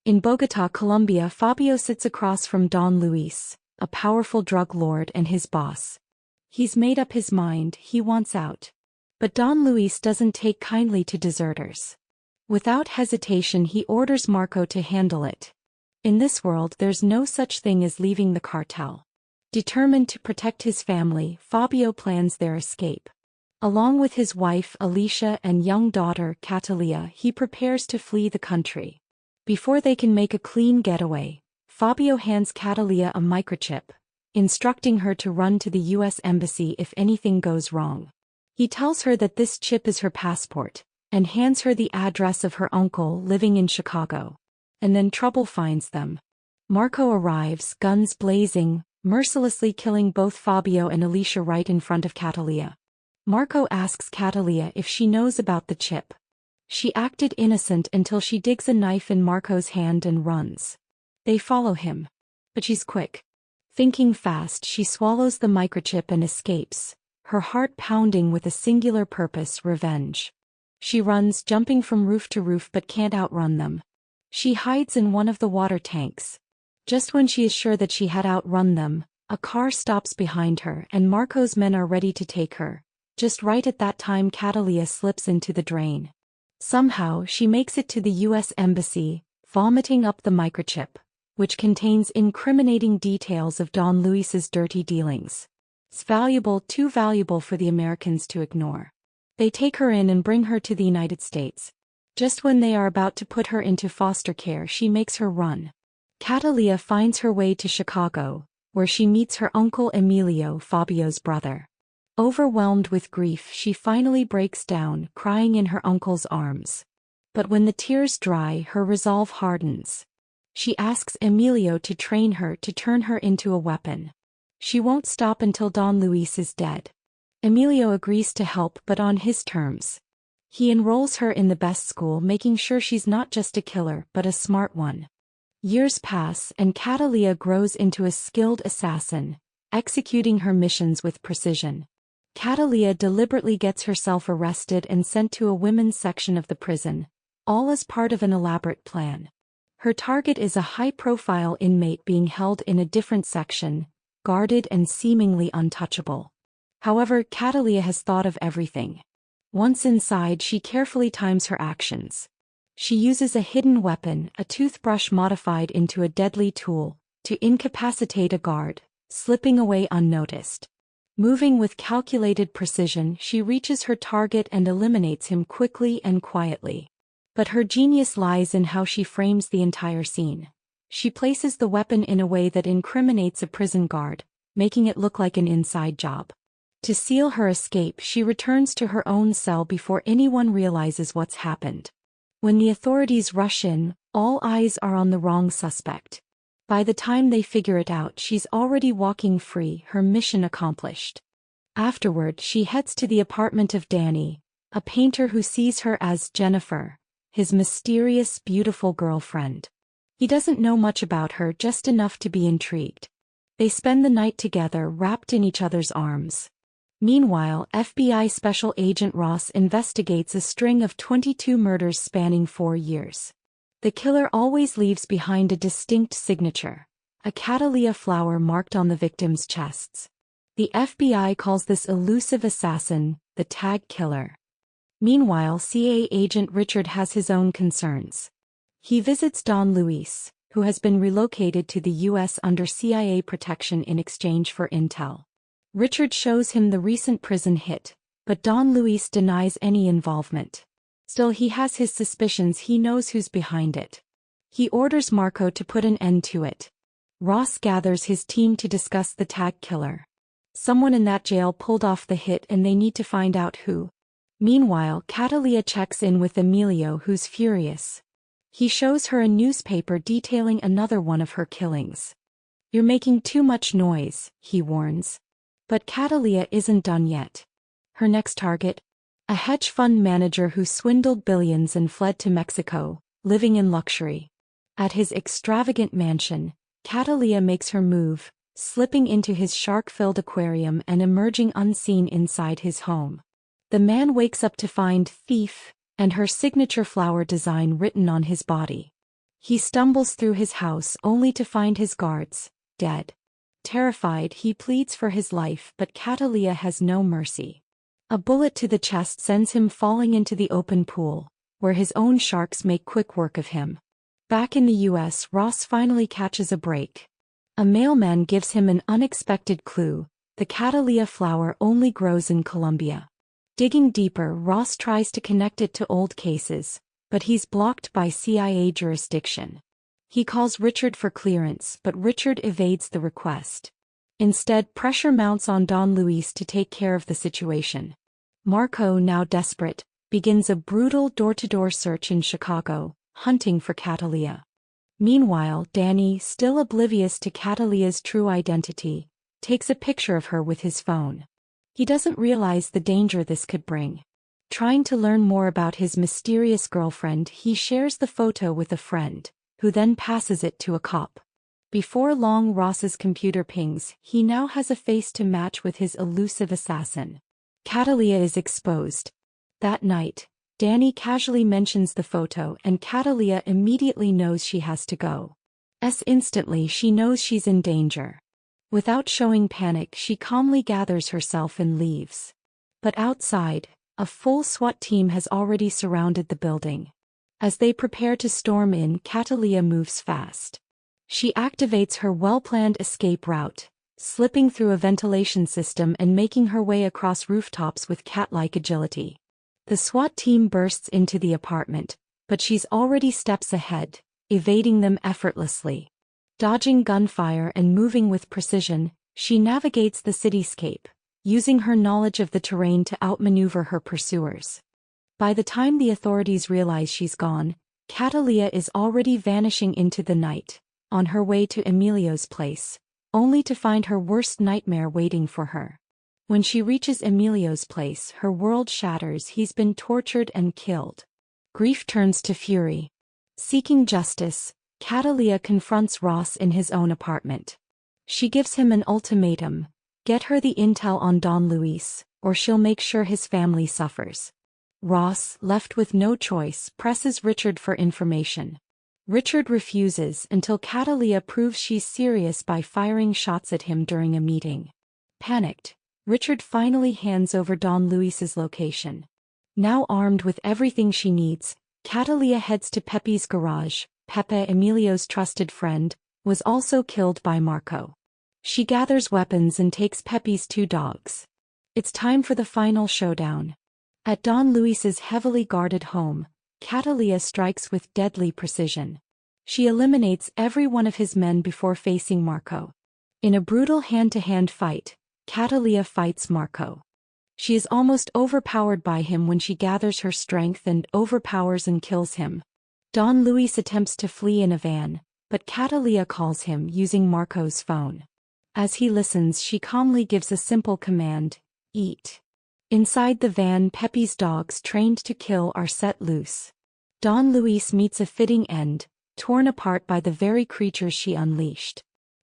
In Bogotá, Colombia, Fabio sits across from Don Luis, a powerful drug lord and his boss. He's made up his mind, he wants out. But Don Luis doesn't take kindly to deserters. Without hesitation he orders Marco to handle it. In this world there's no such thing as leaving the cartel. Determined to protect his family, Fabio plans their escape. Along with his wife Alicia and young daughter Cataleya, he prepares to flee the country. Before they can make a clean getaway, Fabio hands Cataleya a microchip, instructing her to run to the U.S. Embassy if anything goes wrong. He tells her that this chip is her passport, and hands her the address of her uncle living in Chicago. And then trouble finds them. Marco arrives, guns blazing, mercilessly killing both Fabio and Alicia right in front of Cataleya. Marco asks Cataleya if she knows about the chip. She acted innocent until she digs a knife in Marco's hand and runs. They follow him. But she's quick. Thinking fast, she swallows the microchip and escapes, her heart pounding with a singular purpose: revenge. She runs, jumping from roof to roof, but can't outrun them. She hides in one of the water tanks. Just when she is sure that she had outrun them, a car stops behind her and Marco's men are ready to take her. Just right at that time, Cataleya slips into the drain. Somehow, she makes it to the U.S. Embassy, vomiting up the microchip, which contains incriminating details of Don Luis's dirty dealings. It's valuable, too valuable for the Americans to ignore. They take her in and bring her to the United States. Just when they are about to put her into foster care, she makes her run. Cataleya finds her way to Chicago, where she meets her uncle Emilio, Fabio's brother. Overwhelmed with grief, she finally breaks down, crying in her uncle's arms. But when the tears dry, her resolve hardens. She asks Emilio to train her to turn her into a weapon. She won't stop until Don Luis is dead. Emilio agrees to help, but on his terms. He enrolls her in the best school, making sure she's not just a killer but a smart one. Years pass and Cataleya grows into a skilled assassin, executing her missions with precision. Cataleya deliberately gets herself arrested and sent to a women's section of the prison, all as part of an elaborate plan. Her target is a high-profile inmate being held in a different section, guarded and seemingly untouchable. However, Cataleya has thought of everything. Once inside, she carefully times her actions. She uses a hidden weapon, a toothbrush modified into a deadly tool, to incapacitate a guard, slipping away unnoticed. Moving with calculated precision, she reaches her target and eliminates him quickly and quietly. But her genius lies in how she frames the entire scene. She places the weapon in a way that incriminates a prison guard, making it look like an inside job. To seal her escape, she returns to her own cell before anyone realizes what's happened. When the authorities rush in, all eyes are on the wrong suspect. By the time they figure it out, she's already walking free, her mission accomplished. Afterward, she heads to the apartment of Danny, a painter who sees her as Jennifer, his mysterious, beautiful girlfriend. He doesn't know much about her, just enough to be intrigued. They spend the night together, wrapped in each other's arms. Meanwhile, FBI Special Agent Ross investigates a string of 22 murders spanning 4 years. The killer always leaves behind a distinct signature, a Cataleya flower marked on the victims' chests. The FBI calls this elusive assassin the Tag Killer. Meanwhile, CIA agent Richard has his own concerns. He visits Don Luis, who has been relocated to the U.S. under CIA protection in exchange for intel. Richard shows him the recent prison hit, but Don Luis denies any involvement. Still, he has his suspicions. He knows who's behind it. He orders Marco to put an end to it. Ross gathers his team to discuss the Tag Killer. Someone in that jail pulled off the hit and they need to find out who. Meanwhile, Cataleya checks in with Emilio, who's furious. He shows her a newspaper detailing another one of her killings. "You're making too much noise," he warns. But Cataleya isn't done yet. Her next target? A hedge fund manager who swindled billions and fled to Mexico, living in luxury. At his extravagant mansion, Cataleya makes her move, slipping into his shark-filled aquarium and emerging unseen inside his home. The man wakes up to find "thief" and her signature flower design written on his body. He stumbles through his house only to find his guards dead. Terrified, he pleads for his life, but Cataleya has no mercy. A bullet to the chest sends him falling into the open pool, where his own sharks make quick work of him. Back in the US, Ross finally catches a break. A mailman gives him an unexpected clue: the Cataleya flower only grows in Colombia. Digging deeper, Ross tries to connect it to old cases, but he's blocked by CIA jurisdiction. He calls Richard for clearance, but Richard evades the request. Instead, pressure mounts on Don Luis to take care of the situation. Marco, now desperate, begins a brutal door-to-door search in Chicago, hunting for Cataleya. Meanwhile, Danny, still oblivious to Cataleya's true identity, takes a picture of her with his phone. He doesn't realize the danger this could bring. Trying to learn more about his mysterious girlfriend, he shares the photo with a friend, who then passes it to a cop. Before long, Ross's computer pings. He now has a face to match with his elusive assassin. Cataleya is exposed. That night, Danny casually mentions the photo, and Cataleya immediately knows she has to go. Instantly, she knows she's in danger. Without showing panic, she calmly gathers herself and leaves. But outside, a full SWAT team has already surrounded the building. As they prepare to storm in, Cataleya moves fast. She activates her well-planned escape route, slipping through a ventilation system and making her way across rooftops with cat-like agility. The SWAT team bursts into the apartment, but she's already steps ahead, evading them effortlessly. Dodging gunfire and moving with precision, she navigates the cityscape, using her knowledge of the terrain to outmaneuver her pursuers. By the time the authorities realize she's gone, Cataleya is already vanishing into the night, on her way to Emilio's place, only to find her worst nightmare waiting for her. When she reaches Emilio's place, her world shatters. He's been tortured and killed. Grief turns to fury. Seeking justice, Cataleya confronts Ross in his own apartment. She gives him an ultimatum: get her the intel on Don Luis, or she'll make sure his family suffers. Ross, left with no choice, presses Richard for information. Richard refuses until Cataleya proves she's serious by firing shots at him during a meeting. Panicked, Richard finally hands over Don Luis's location. Now armed with everything she needs, Cataleya heads to Pepe's garage. Pepe, Emilio's trusted friend, was also killed by Marco. She gathers weapons and takes Pepe's 2 dogs. It's time for the final showdown. At Don Luis's heavily guarded home, Cataleya strikes with deadly precision. She eliminates every one of his men before facing Marco. In a brutal hand-to-hand fight, Cataleya fights Marco. She is almost overpowered by him when she gathers her strength and overpowers and kills him. Don Luis attempts to flee in a van, but Cataleya calls him using Marco's phone. As he listens, she calmly gives a simple command: eat. Inside the van, Pepe's dogs trained to kill are set loose. Don Luis meets a fitting end, torn apart by the very creatures she unleashed.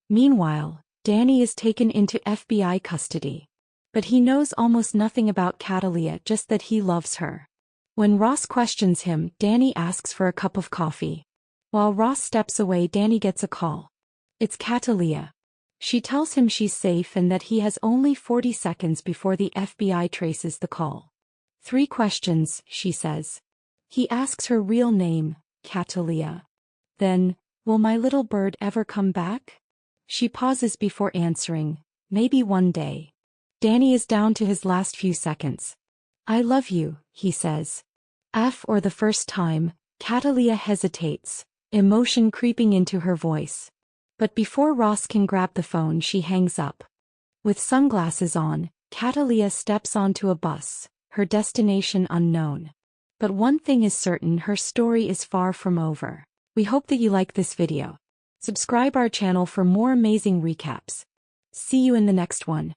Meanwhile, Danny is taken into FBI custody. But he knows almost nothing about Cataleya, just that he loves her. When Ross questions him, Danny asks for a cup of coffee. While Ross steps away, Danny gets a call. It's Cataleya. She tells him she's safe and that he has only 40 seconds before the FBI traces the call. 3 questions, she says. He asks her real name, Cataleya. Then, will my little bird ever come back? She pauses before answering, maybe one day. Danny is down to his last few seconds. I love you, he says. For the first time, Cataleya hesitates, emotion creeping into her voice. But before Ross can grab the phone, she hangs up. With sunglasses on, Cataleya steps onto a bus, her destination unknown. But one thing is certain: her story is far from over. We hope that you like this video. Subscribe our channel for more amazing recaps. See you in the next one.